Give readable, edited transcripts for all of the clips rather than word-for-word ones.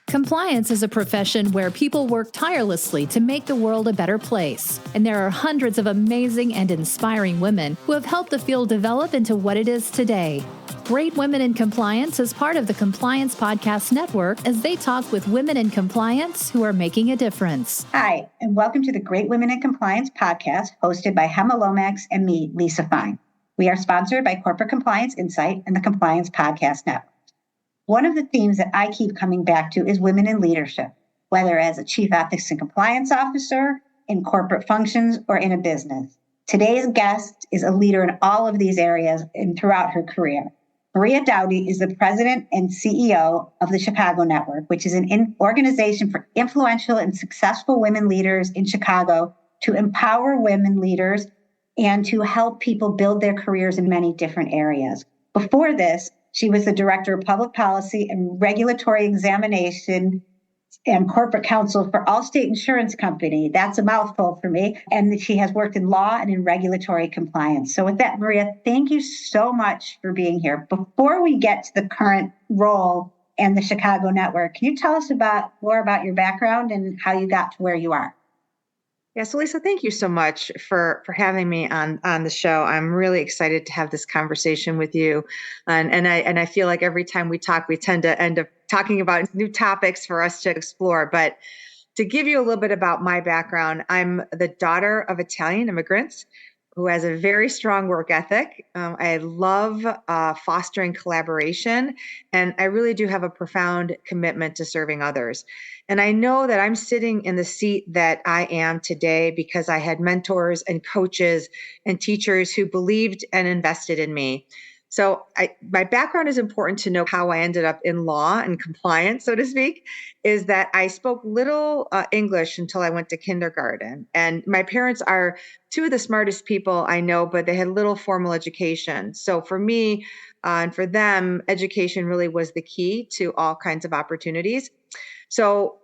Compliance is a profession where people work tirelessly to make the world a better place. And there are hundreds of amazing and inspiring women who have helped the field develop into what it is today. Great Women in Compliance is part of the Compliance Podcast Network as they talk with women in compliance who are making a difference. Hi, and welcome to the Great Women in Compliance podcast hosted by Hema Lomax and me, Lisa Fine. We are sponsored by Corporate Compliance Insight and the Compliance Podcast Network. One of the themes that I keep coming back to is women in leadership, whether as a chief ethics and compliance officer, in corporate functions, or in a business. Today's guest is a leader in all of these areas and throughout her career. Maria Doughty is the president and CEO of the Chicago Network, which is an organization for influential and successful women leaders in Chicago to empower women leaders and to help people build their careers in many different areas. Before this, she was the director of public policy and regulatory examination and corporate counsel for Allstate Insurance Company. That's a mouthful for me. And she has worked in law and in regulatory compliance. So with that, Maria, thank you so much for being here. Before we get to the current role and the Chicago Network, can you tell us more about your background and how you got to where you are? Yeah, so Lisa, thank you so much for having me on the show. I'm really excited to have this conversation with you. And I feel like every time we talk, we tend to end up talking about new topics for us to explore. But to give you a little bit about my background, I'm the daughter of Italian immigrants who has a very strong work ethic. I love fostering collaboration, and I really do have a profound commitment to serving others. And I know that I'm sitting in the seat that I am today because I had mentors and coaches and teachers who believed and invested in me. So my background is important to know how I ended up in law and compliance, so to speak, is that I spoke little English until I went to kindergarten. And my parents are two of the smartest people I know, but they had little formal education. So for me and for them, education really was the key to all kinds of opportunities. So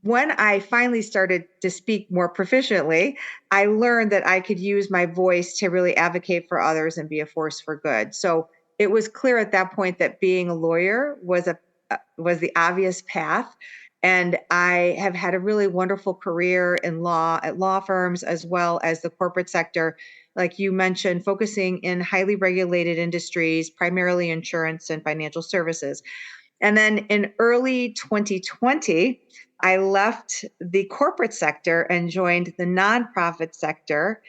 when I finally started to speak more proficiently, I learned that I could use my voice to really advocate for others and be a force for good. So it was clear at that point that being a lawyer was the obvious path. And I have had a really wonderful career in law at law firms as well as the corporate sector, like you mentioned, focusing in highly regulated industries, primarily insurance and financial services. And then in early 2020, I left the corporate sector and joined the nonprofit sector.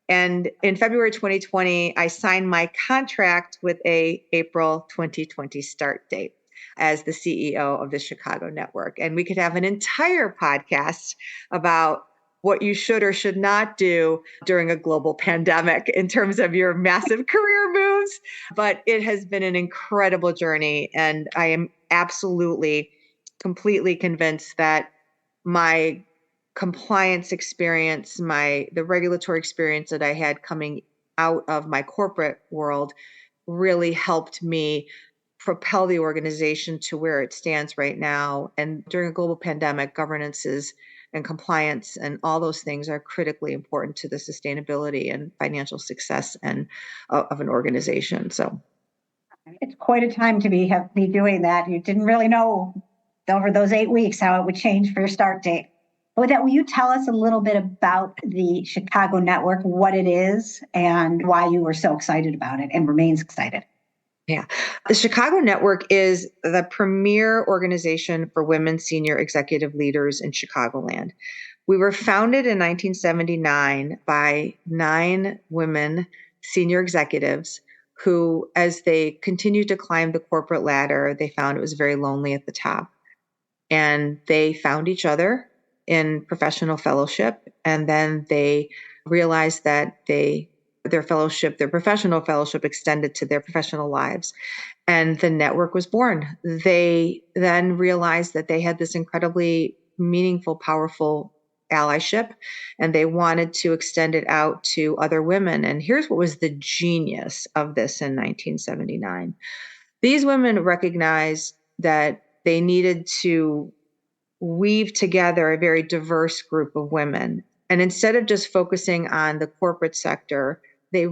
And in February 2020, I signed my contract with a April 2020 start date as the CEO of the Chicago Network. And we could have an entire podcast about what you should or should not do during a global pandemic in terms of your massive career moves. But it has been an incredible journey. And I am absolutely, completely convinced that my compliance experience, the regulatory experience that I had coming out of my corporate world really helped me propel the organization to where it stands right now. And during a global pandemic, governances and compliance and all those things are critically important to the sustainability and financial success of an organization. So it's quite a time to be doing that. You didn't really know over those 8 weeks how it would change for your start date. But with that, will you tell us a little bit about the Chicago Network, what it is, and why you were so excited about it and remains excited? Yeah. The Chicago Network is the premier organization for women senior executive leaders in Chicagoland. We were founded in 1979 by 9 women senior executives who, as they continued to climb the corporate ladder, they found it was very lonely at the top. And they found each other in professional fellowship. And then they realized that their professional fellowship extended to their professional lives. And the network was born. They then realized that they had this incredibly meaningful, powerful allyship, and they wanted to extend it out to other women. And here's what was the genius of this in 1979. These women recognized that they needed to weave together a very diverse group of women. And instead of just focusing on the corporate sector, they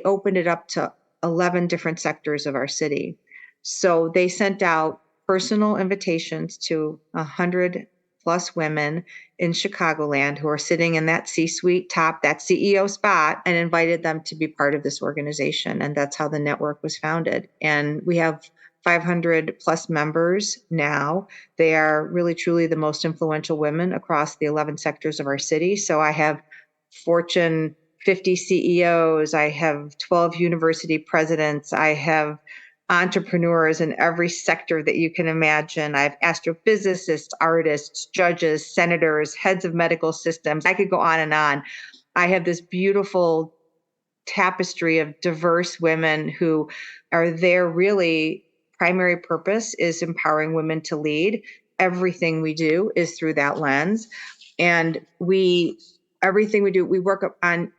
opened it up to 11 different sectors of our city. So they sent out personal invitations to 100 plus women in Chicagoland who are sitting in that C-suite top, that CEO spot, and invited them to be part of this organization. And that's how the network was founded. And we have 500 plus members now. They are really, truly the most influential women across the 11 sectors of our city. So I have Fortune 50 CEOs, I have 12 university presidents, I have entrepreneurs in every sector that you can imagine. I have astrophysicists, artists, judges, senators, heads of medical systems. I could go on and on. I have this beautiful tapestry of diverse women who are there. Really, primary purpose is empowering women to lead. Everything we do is through that lens. And everything we do, we work on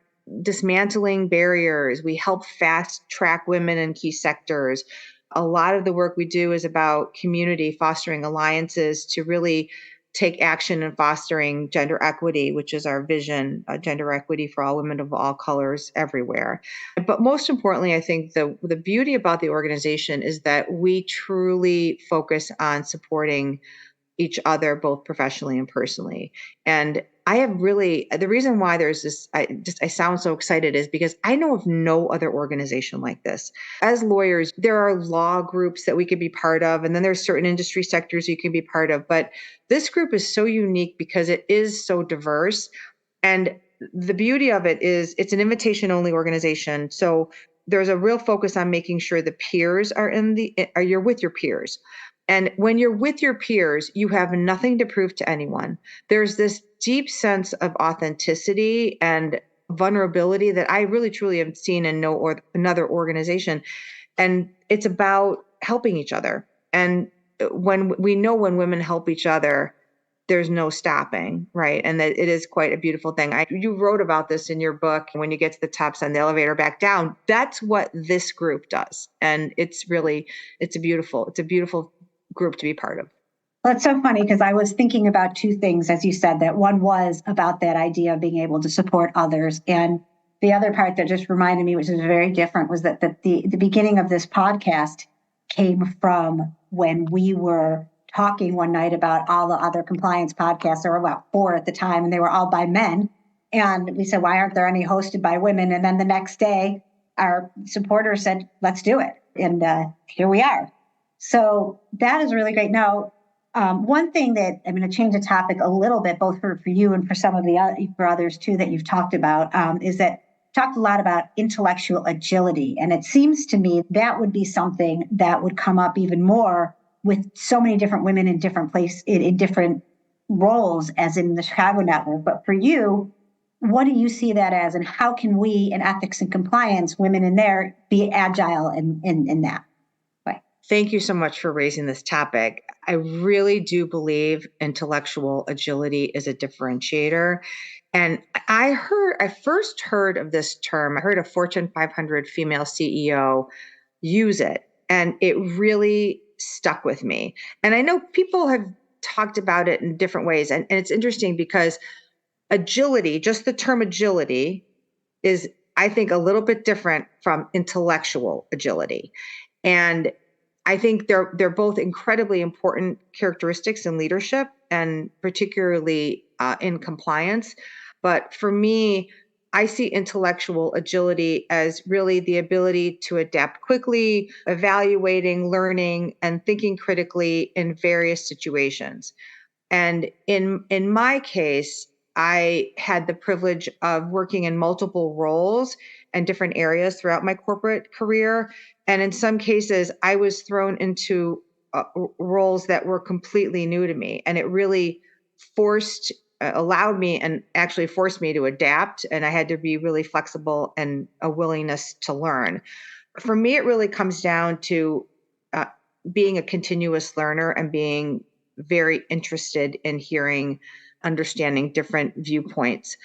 dismantling barriers. We help fast track women in key sectors. A lot of the work we do is about community, fostering alliances to really take action in fostering gender equity, which is our vision, gender equity for all women of all colors everywhere. But most importantly, I think the beauty about the organization is that we truly focus on supporting each other, both professionally and personally. And I have the reason why there's this, I sound so excited is because I know of no other organization like this. As lawyers, there are law groups that we could be part of, and then there's certain industry sectors you can be part of. But this group is so unique because it is so diverse. And the beauty of it is it's an invitation-only organization. So there's a real focus on making sure the peers you're with your peers. And when you're with your peers, you have nothing to prove to anyone. There's this deep sense of authenticity and vulnerability that I really, truly have seen in another organization. And it's about helping each other. And when women help each other, there's no stopping, right? And that it is quite a beautiful thing. You wrote about this in your book. When you get to the top, send the elevator back down. That's what this group does. And it's a beautiful group to be part of. Well, it's so funny because I was thinking about two things, as you said, that one was about that idea of being able to support others. And the other part that just reminded me, which is very different, was that the beginning of this podcast came from when we were talking one night about all the other compliance podcasts. There were about 4 at the time, and they were all by men. And we said, why aren't there any hosted by women? And then the next day, our supporters said, let's do it. And here we are. So that is really great. Now, one thing that I'm going to change the topic a little bit, both for you and for some of for others too, that you've talked about, is that talked a lot about intellectual agility. And it seems to me that would be something that would come up even more with so many different women in different places, in different roles, as in the Chicago network. But for you, what do you see that as, and how can we in ethics and compliance, women in there, be agile in that? Thank you so much for raising this topic. I really do believe intellectual agility is a differentiator. And I first heard of this term. I heard a Fortune 500 female CEO use it, and it really stuck with me. And I know people have talked about it in different ways. And it's interesting because agility, just the term agility, is, I think, a little bit different from intellectual agility. And I think they're both incredibly important characteristics in leadership, and particularly in compliance. But for me, I see intellectual agility as really the ability to adapt quickly, evaluating, learning, and thinking critically in various situations. And in my case, I had the privilege of working in multiple roles and different areas throughout my corporate career. And in some cases, I was thrown into roles that were completely new to me. And it really allowed me and actually forced me to adapt. And I had to be really flexible and a willingness to learn. For me, it really comes down to being a continuous learner and being very interested in understanding different viewpoints.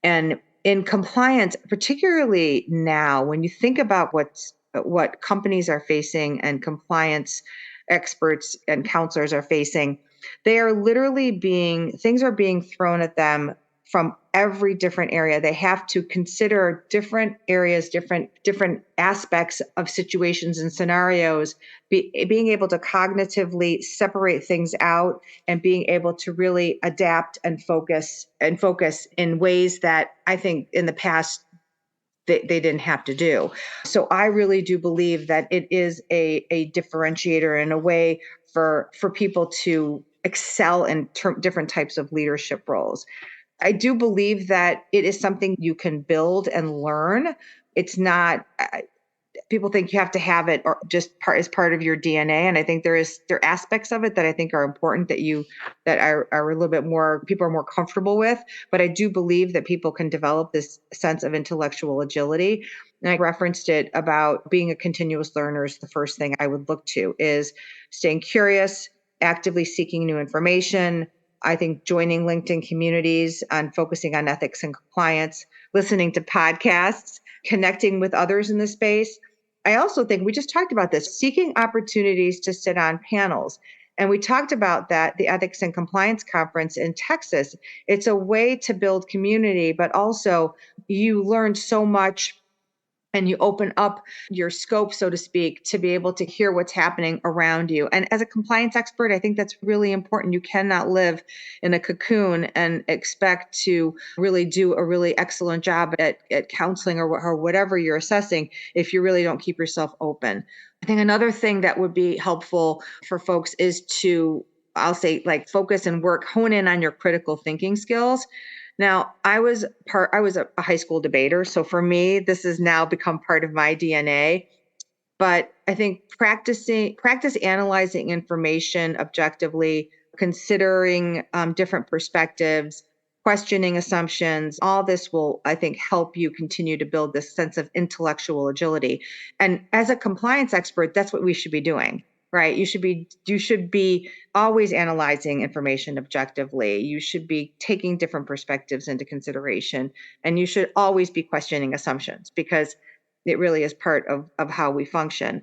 And in compliance, particularly now, when you think about what companies are facing and compliance experts and counselors are facing, they are literally things are being thrown at them from every different area. They have to consider different areas, different aspects of situations and scenarios, being able to cognitively separate things out and being able to really adapt and focus in ways that I think in the past they didn't have to do. So I really do believe that it is a differentiator in a way for people to excel in different types of leadership roles. I do believe that it is something you can build and learn. It's not, people think you have to have it or just as part of your DNA. And I think there are aspects of it that I think are important that are a little bit more, people are more comfortable with. But I do believe that people can develop this sense of intellectual agility. And I referenced it about being a continuous learner is the first thing I would look to is staying curious, actively seeking new information. I think joining LinkedIn communities on focusing on ethics and compliance, listening to podcasts, connecting with others in the space. I also think we just talked about this, seeking opportunities to sit on panels. And we talked about that, the Ethics and Compliance Conference in Texas. It's a way to build community, but also you learn so much and you open up your scope, so to speak, to be able to hear what's happening around you. And as a compliance expert, I think that's really important. You cannot live in a cocoon and expect to really do a really excellent job at counseling or whatever you're assessing if you really don't keep yourself open. I think another thing that would be helpful for folks is to, I'll say, like focus and hone in on your critical thinking skills. Now, I was a high school debater. So for me, this has now become part of my DNA. But I think practice analyzing information objectively, considering different perspectives, questioning assumptions, all this will, I think, help you continue to build this sense of intellectual agility. And as a compliance expert, that's what we should be doing. Right. You should be always analyzing information objectively. You should be taking different perspectives into consideration. And you should always be questioning assumptions because it really is part of how we function.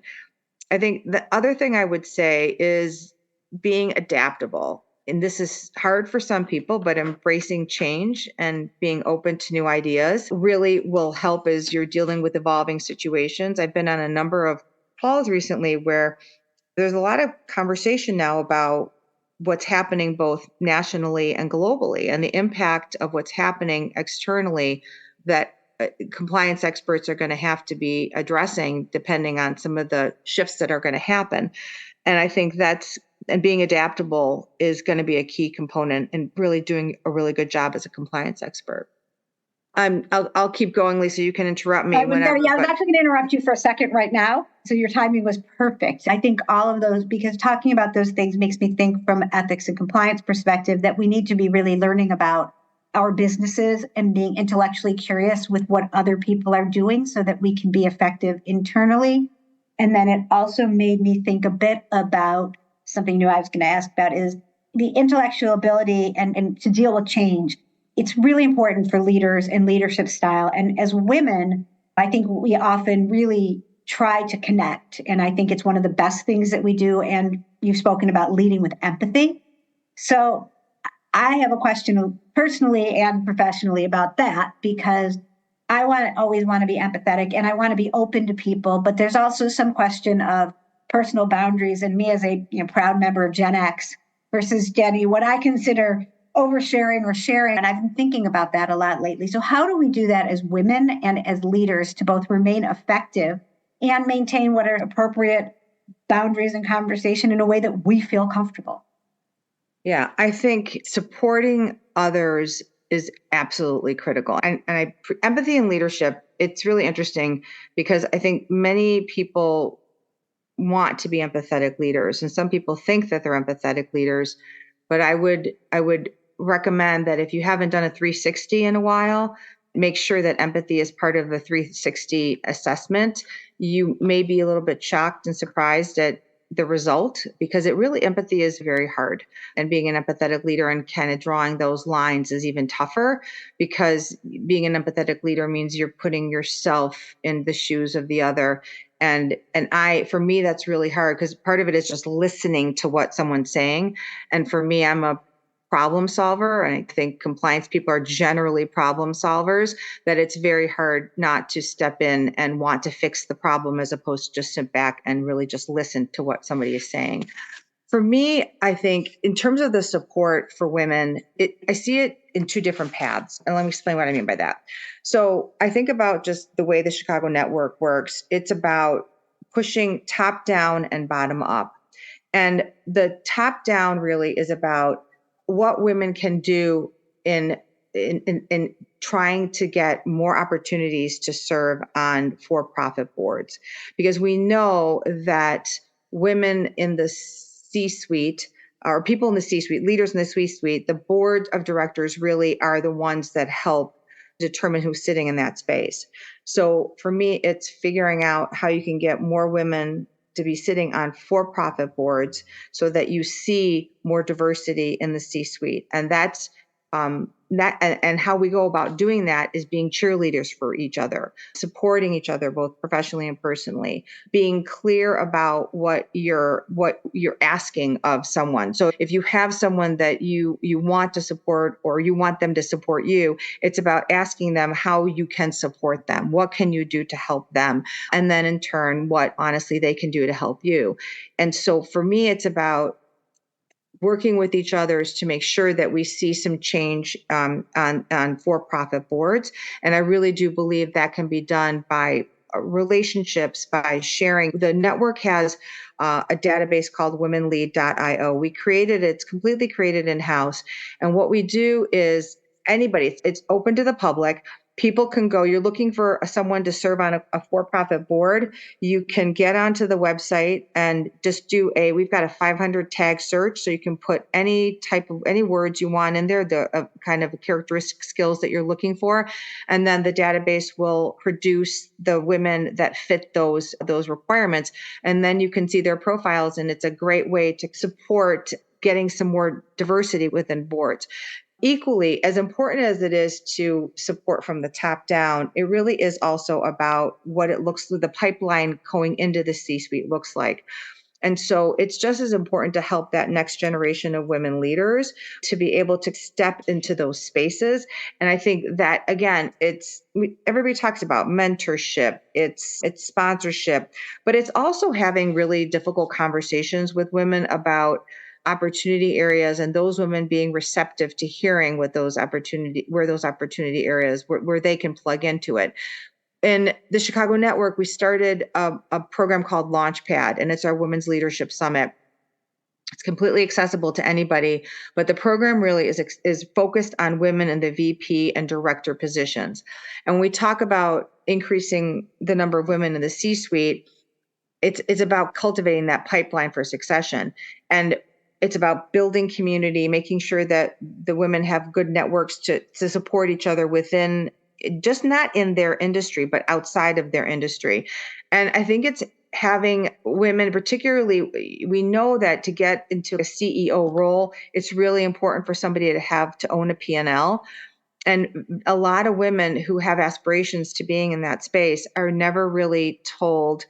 I think the other thing I would say is being adaptable. And this is hard for some people, but embracing change and being open to new ideas really will help as you're dealing with evolving situations. I've been on a number of calls recently where there's a lot of conversation now about what's happening both nationally and globally and the impact of what's happening externally that compliance experts are going to have to be addressing depending on some of the shifts that are going to happen. And I think and being adaptable is going to be a key component in really doing a really good job as a compliance expert. I'll keep going, Lisa. You can interrupt me whenever. Yeah, I'm actually going to interrupt you for a second right now. So your timing was perfect. I think all of those, because talking about those things makes me think from ethics and compliance perspective that we need to be really learning about our businesses and being intellectually curious with what other people are doing so that we can be effective internally. And then it also made me think a bit about something new I was going to ask about is the intellectual ability and to deal with change. It's really important for leaders and leadership style. And as women, I think we often really try to connect. And I think it's one of the best things that we do. And you've spoken about leading with empathy. So I have a question personally and professionally about that because I always want to be empathetic and I want to be open to people. But there's also some question of personal boundaries and me as a proud member of Gen X versus Jenny, what I consider oversharing or sharing. And I've been thinking about that a lot lately. So how do we do that as women and as leaders to both remain effective and maintain what are appropriate boundaries and conversation in a way that we feel comfortable? Yeah, I think supporting others is absolutely critical. And empathy and leadership, it's really interesting because I think many people want to be empathetic leaders and some people think that they're empathetic leaders, but I would recommend that if you haven't done a 360 in a while, make sure that empathy is part of the 360 assessment. You may be a little bit shocked and surprised at the result because empathy is very hard, and being an empathetic leader and kind of drawing those lines is even tougher because being an empathetic leader means you're putting yourself in the shoes of the other. And for me, that's really hard because part of it is just listening to what someone's saying. And for me, I'm a problem solver, and I think compliance people are generally problem solvers, that it's very hard not to step in and want to fix the problem as opposed to just sit back and really just listen to what somebody is saying. For me, I think in terms of the support for women, I see it in two different paths. And let me explain what I mean by that. So I think about just the way the Chicago network works. It's about pushing top down and bottom up. And the top down really is about what women can do in trying to get more opportunities to serve on for-profit boards. Because we know that women in the C-suite, or people in the C-suite, leaders in the C-suite, the board of directors really are the ones that help determine who's sitting in that space. So for me, it's figuring out how you can get more women to be sitting on for-profit boards so that you see more diversity in the C-suite. And that's and how we go about doing that is being cheerleaders for each other, supporting each other both professionally and personally, being clear about what you're asking of someone. So if you have someone that you want to support or you want them to support you, it's about asking them how you can support them. What can you do to help them? And then in turn, what honestly they can do to help you. And so for me, it's about working with each other to make sure that we see some change on for-profit boards. And I really do believe that can be done by relationships, by sharing. The network has a database called womenlead.io. We created it. It's completely created in-house. And what we do is it's open to the public. People can go, you're looking for someone to serve on a for-profit board. You can get onto the website and just we've got a 500 tag search. So you can put any words you want in there, the kind of characteristic skills that you're looking for. And then the database will produce the women that fit those requirements. And then you can see their profiles. And it's a great way to support getting some more diversity within boards. Equally, as important as it is to support from the top down, it really is also about what it looks like, the pipeline going into the C-suite looks like. And so it's just as important to help that next generation of women leaders to be able to step into those spaces. And I think that, again, everybody talks about mentorship, it's sponsorship, but it's also having really difficult conversations with women about opportunity areas, and those women being receptive to hearing where those opportunity areas where they can plug into it. In the Chicago network, we started a program called Launchpad, and it's our Women's Leadership Summit. It's completely accessible to anybody, but the program really is focused on women in the VP and director positions. And when we talk about increasing the number of women in the C-suite, it's about cultivating that pipeline for succession. And it's about building community, making sure that the women have good networks to support each other within, just not in their industry, but outside of their industry. And I think it's having women, particularly, we know that to get into a CEO role, it's really important for somebody to own a P&L. And a lot of women who have aspirations to being in that space are never really told,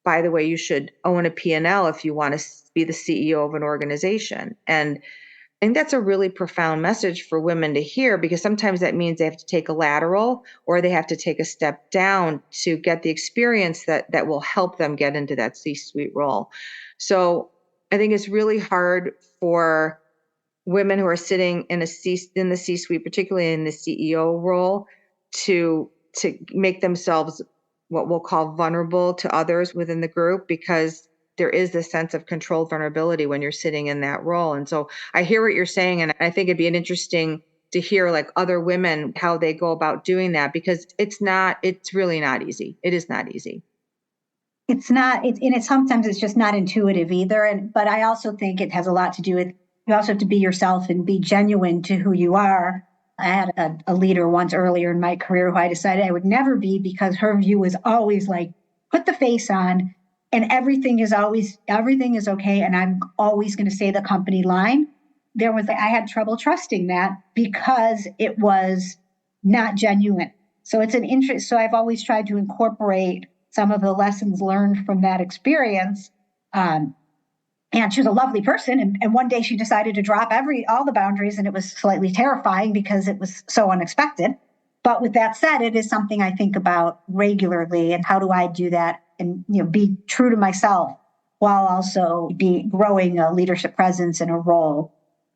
by the way, you should own a P&L if you want to be the CEO of an organization. And I think that's a really profound message for women to hear, because sometimes that means they have to take a lateral or they have to take a step down to get the experience that will help them get into that C-suite role. So I think it's really hard for women who are sitting in the C-suite, particularly in the CEO role, to make themselves what we'll call vulnerable to others within the group, because there is this sense of controlled vulnerability when you're sitting in that role. And so I hear what you're saying, and I think it'd be interesting to hear like other women, how they go about doing that, because it's really not easy. It is not easy. It's not, sometimes it's just not intuitive either. But I also think it has a lot to do with, you also have to be yourself and be genuine to who you are. I had a leader once earlier in my career who I decided I would never be, because her view was always like, put the face on and everything is okay. And I'm always going to say the company line. I had trouble trusting that because it was not genuine. So it's an interest. So I've always tried to incorporate some of the lessons learned from that experience And she was a lovely person. And one day she decided to drop all the boundaries, and it was slightly terrifying because it was so unexpected. But with that said, it is something I think about regularly. And how do I do that and be true to myself while also be growing a leadership presence in a role?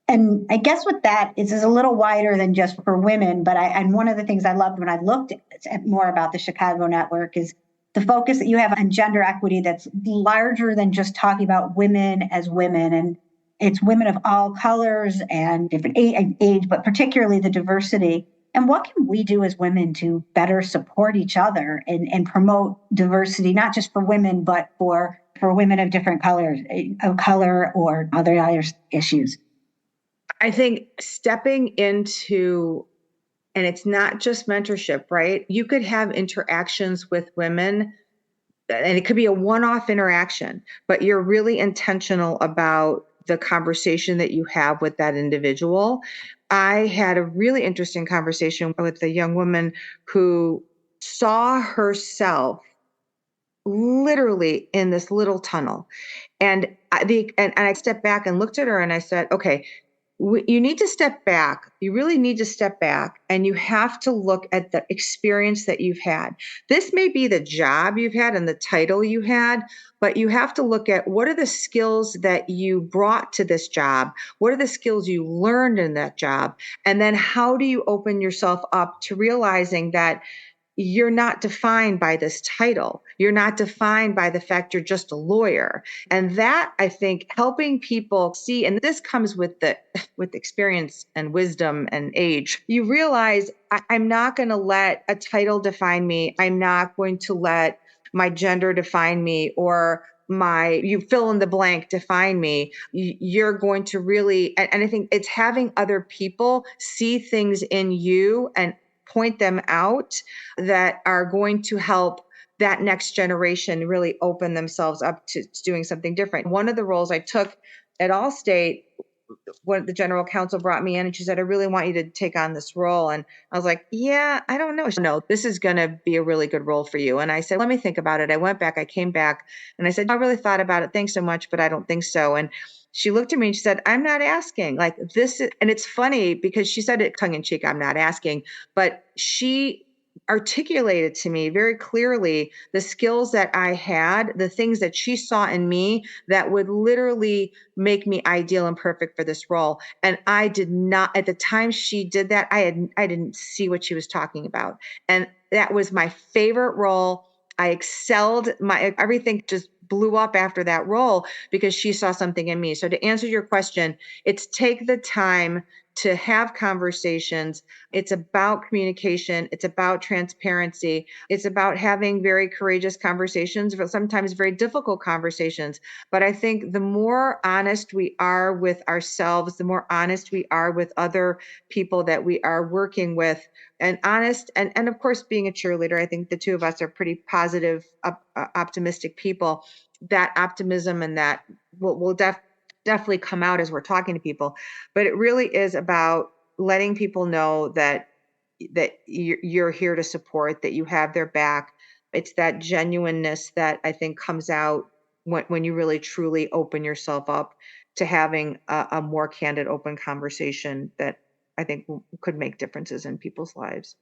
And I guess with that, it's a little wider than just for women. But and one of the things I loved when I looked at more about the Chicago network is the focus that you have on gender equity that's larger than just talking about women as women. And it's women of all colors and different age, but particularly the diversity. And what can we do as women to better support each other and promote diversity, not just for women, but for women of different colors, of color or other issues? I think stepping into, and it's not just mentorship, right? You could have interactions with women, and it could be a one-off interaction, but you're really intentional about the conversation that you have with that individual. I had a really interesting conversation with a young woman who saw herself literally in this little tunnel. And I stepped back and looked at her and I said, okay, you need to step back. You really need to step back, and you have to look at the experience that you've had. This may be the job you've had and the title you had, but you have to look at what are the skills that you brought to this job? What are the skills you learned in that job? And then how do you open yourself up to realizing that you're not defined by this title. You're not defined by the fact you're just a lawyer. And that, I think, helping people see, and this comes with experience and wisdom and age, you realize I'm not going to let a title define me. I'm not going to let my gender define me, or you fill in the blank define me. You're going to really, and I think it's having other people see things in you and point them out that are going to help that next generation really open themselves up to doing something different. One of the roles I took at Allstate, when the general counsel brought me in and she said, I really want you to take on this role. And I was like, yeah, I don't know. No, this is going to be a really good role for you. And I said, let me think about it. I came back and I said, I really thought about it. Thanks so much, but I don't think so. And she looked at me and she said, I'm not asking like this. And it's funny because she said it tongue in cheek, I'm not asking, but she articulated to me very clearly the skills that I had, the things that she saw in me that would literally make me ideal and perfect for this role. And I did not, at the time she did that, I didn't see what she was talking about. And that was my favorite role. I excelled, everything just blew up after that role because she saw something in me. So to answer your question, it's take the time to have conversations. It's about communication. It's about transparency. It's about having very courageous conversations, but sometimes very difficult conversations. But I think the more honest we are with ourselves, the more honest we are with other people that we are working with, and honest, and of course, being a cheerleader, I think the two of us are pretty positive, optimistic people. That optimism and that will definitely come out as we're talking to people. But it really is about letting people know that you're here to support, that you have their back. It's that genuineness that I think comes out when you really truly open yourself up to having a more candid, open conversation that I think could make differences in people's lives.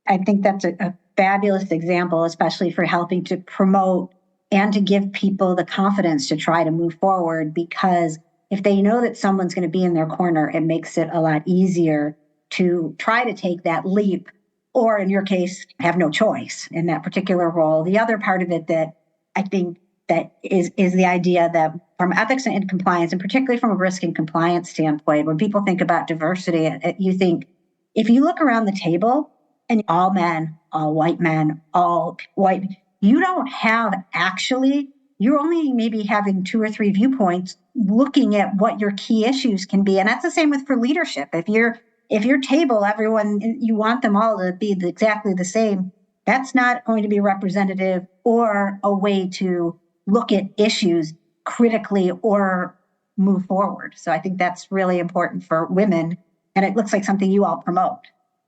I think that's a fabulous example, especially for helping to promote and to give people the confidence to try to move forward, because if they know that someone's going to be in their corner, it makes it a lot easier to try to take that leap, or in your case, have no choice in that particular role. The other part of it that I think that is the idea that from ethics and compliance, and particularly from a risk and compliance standpoint, when people think about diversity, you think, if you look around the table and all men, all white men, all white, you don't have actually, you're only maybe having 2 or 3 viewpoints looking at what your key issues can be. And that's the same with for leadership. If your table, everyone, you want them all to be exactly the same, that's not going to be representative or a way to look at issues critically or move forward. So I think that's really important for women. And it looks like something you all promote.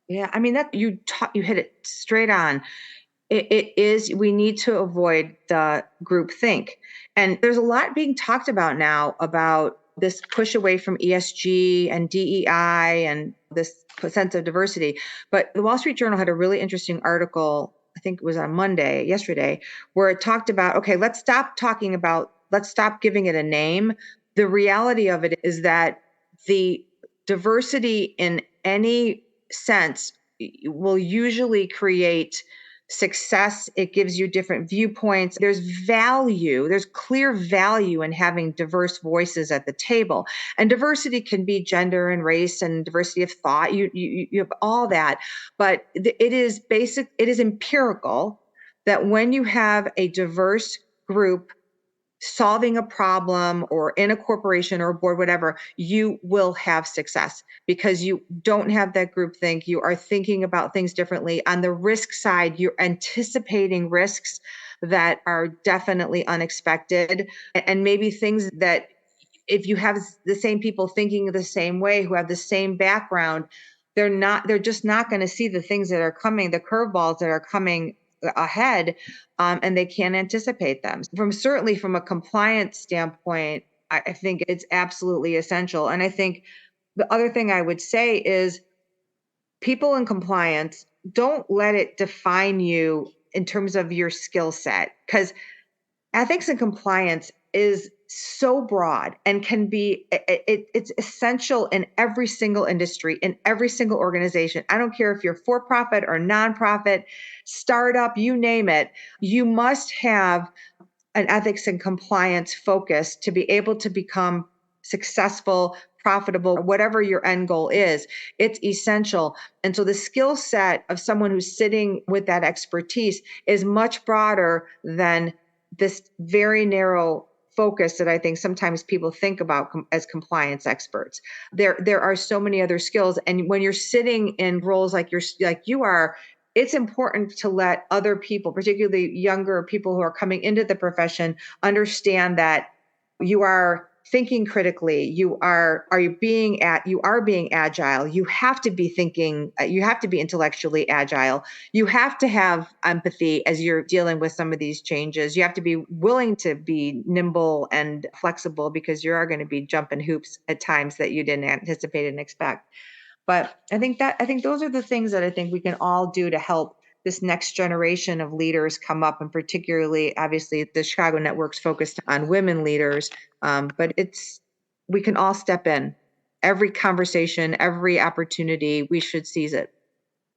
Yeah, I mean, that you hit it straight on. we need to avoid the group think. And there's a lot being talked about now about this push away from ESG and DEI and this sense of diversity. But the Wall Street Journal had a really interesting article, I think it was on yesterday, where it talked about, okay, let's stop giving it a name. The reality of it is that the diversity in any sense will usually create success. It gives you different viewpoints. There's clear value in having diverse voices at the table. And diversity can be gender and race and diversity of thought. You have all that. But it is empirical that when you have a diverse group solving a problem or in a corporation or a board, whatever, you will have success because you don't have that groupthink. You are thinking about things differently. On the risk side, you're anticipating risks that are definitely unexpected and maybe things that if you have the same people thinking the same way, who have the same background, they're just not going to see the things that are coming, the curveballs that are coming ahead, and they can't anticipate them. Certainly from a compliance standpoint, I think it's absolutely essential. And I think the other thing I would say is people in compliance, don't let it define you in terms of your skill set, because ethics and compliance is so broad and can be, it's essential in every single industry, in every single organization. I don't care if you're for-profit or nonprofit, startup, you name it. You must have an ethics and compliance focus to be able to become successful, profitable, whatever your end goal is. It's essential. And so the skill set of someone who's sitting with that expertise is much broader than this very narrow focus that I think sometimes people think about as compliance experts. There are so many other skills. And when you're sitting in roles like you are, it's important to let other people, particularly younger people who are coming into the profession, understand that you are thinking critically. You are being agile. You have to be thinking, you have to be intellectually agile. You have to have empathy as you're dealing with some of these changes. You have to be willing to be nimble and flexible because you are going to be jumping hoops at times that you didn't anticipate and expect. But I think those are the things that I think we can all do to help this next generation of leaders come up, and particularly, obviously, the Chicago Network's focused on women leaders. But we can all step in. Every conversation, every opportunity, we should seize it.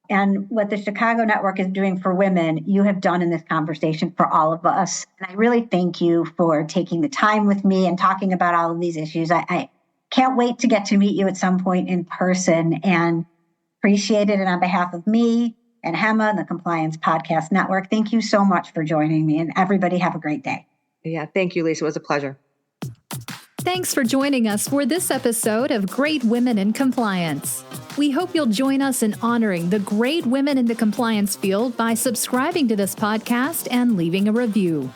And what the Chicago Network is doing for women, you have done in this conversation for all of us. And I really thank you for taking the time with me and talking about all of these issues. I can't wait to get to meet you at some point in person and appreciate it. And on behalf of me and Hema and the Compliance Podcast Network, thank you so much for joining me, and everybody have a great day. Yeah, thank you, Lisa. It was a pleasure. Thanks for joining us for this episode of Great Women in Compliance. We hope you'll join us in honoring the great women in the compliance field by subscribing to this podcast and leaving a review.